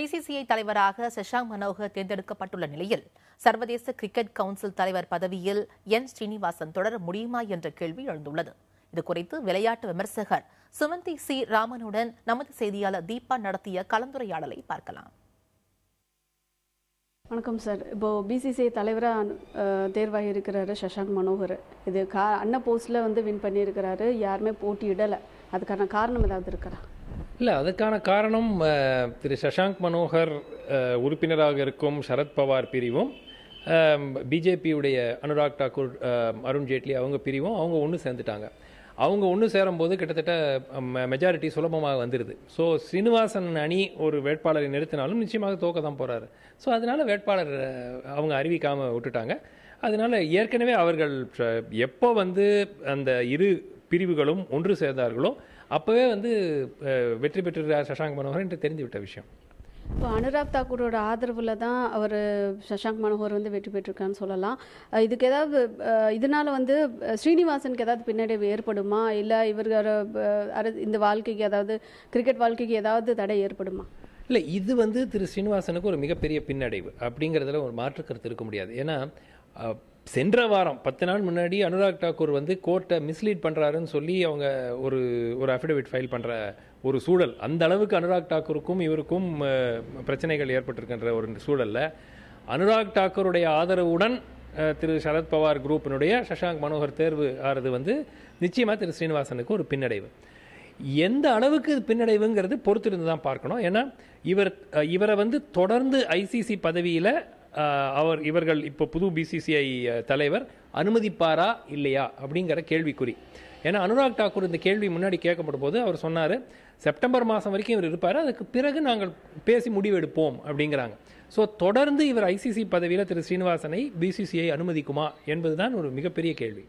BCCI தலைவராக சஷாங்க் மனோகர் தேர்ந்தெடுக்கப்பட்டுள்ள நிலையில் சர்வதேச கிரிக்கெட் கவுன்சில் தலைவர் பதவியில் என் ஸ்ரீனிவாசன் தொடர முடியுமா என்ற கேள்வி எழுந்துள்ளது. இதுகுறித்து விளையாட்டு விமர்சகர் சுமந்தி சி ராமனுடன் நமது செய்தியாளர் தீபா நடத்திய கலந்துரையாடலை பார்க்கலாம். வணக்கம் சார். இப்போ பிசிசிஐ தலைவராக தேர்வாகி இருக்கிறாரு சஷாங்க் மனோகர். இது அன்ன போஸ்ட்ல வின் பண்ணியிருக்கிறாரு. யாருமே போட்டியிடலை. அதுக்கான காரணம் ஏதாவது இருக்கா? இல்லை, அதுக்கான காரணம் திரு சஷாங்க் மனோகர் உறுப்பினராக இருக்கும் சரத்பவார் பிரிவும் பிஜேபியுடைய அனுராக் தாக்கூர், அருண் ஜேட்லி அவங்க பிரிவும் அவங்க ஒன்று சேர்ந்துட்டாங்க. அவங்க ஒன்று சேரும்போது கிட்டத்தட்ட மெஜாரிட்டி சுலபமாக வந்துடுது. ஸோ ஸ்ரீனிவாசன் அணி ஒரு வேட்பாளரை நிறுத்தினாலும் நிச்சயமாக தோக்க தான் போகிறாரு. ஸோ அதனால் வேட்பாளர் அவங்க அறிவிக்காமல் விட்டுட்டாங்க. அதனால் ஏற்கனவே அவர்கள் எப்போ அந்த இரு பிரிவுகளும் ஒன்று சேர்ந்தார்களோ அப்போவே வெற்றி பெற்றிருக்கிறார் சஷாங்க் மனோகர் என்று தெரிந்துவிட்ட விஷயம். இப்போ அனுராக் தாக்கூரோட ஆதரவில் தான் அவர் சஷாங்க் மனோகர் வெற்றி பெற்றிருக்கான்னு சொல்லலாம். இதுக்கு ஏதாவது இதனால ஸ்ரீனிவாசனுக்கு ஏதாவது பின்னடைவு ஏற்படுமா? இல்லை இந்த வாழ்க்கைக்கு அதாவது கிரிக்கெட் வாழ்க்கைக்கு ஏதாவது தடை ஏற்படுமா? இல்லை, இது திரு ஸ்ரீனிவாசனுக்கு ஒரு மிகப்பெரிய பின்னடைவு அப்படிங்கிறதுல ஒரு மாற்று கருத்து இருக்க முடியாது. ஏன்னா சென்ற வாரம் 10 நாள் முன்னாடி அனுராக் தாக்கூர் கோர்ட்டை மிஸ்லீட் பண்ணுறாருன்னு சொல்லி அவங்க ஒரு அஃபிடவிட் ஃபைல் பண்ணுற ஒரு சூழல், அந்த அளவுக்கு அனுராக் தாக்கூருக்கும் இவருக்கும் பிரச்சனைகள் ஏற்பட்டிருக்கின்ற ஒரு சூழலில் அனுராக் தாக்கூருடைய ஆதரவுடன் திரு சரத்பவார் குரூப்பினுடைய சஷாங்க் மனோகர் தேர்வு ஆகிறது நிச்சயமாக திரு ஸ்ரீனிவாசனுக்கு ஒரு பின்னடைவு. எந்த அளவுக்கு பின்னடைவுங்கிறது பொறுத்திருந்து தான் பார்க்கணும். ஏன்னா இவரை தொடர்ந்து ஐசிசி பதவியில் இவர்கள் இப்போ புது பிசிசிஐ தலைவர் அனுமதிப்பாரா இல்லையா அப்படிங்கிற கேள்விக்குறி. ஏன்னா அனுராக் தாக்கூர் இந்த கேள்வி முன்னாடி கேட்கப்படும் போது அவர் சொன்னார், செப்டம்பர் மாதம் வரைக்கும் இவர் இருப்பார், அதுக்கு பிறகு நாங்கள் பேசி முடிவெடுப்போம் அப்படிங்கிறாங்க. ஸோ தொடர்ந்து இவர் ஐசிசி பதவியில் திரு ஸ்ரீனிவாசனை பிசிசிஐ அனுமதிக்குமா என்பதுதான் ஒரு மிகப்பெரிய கேள்வி.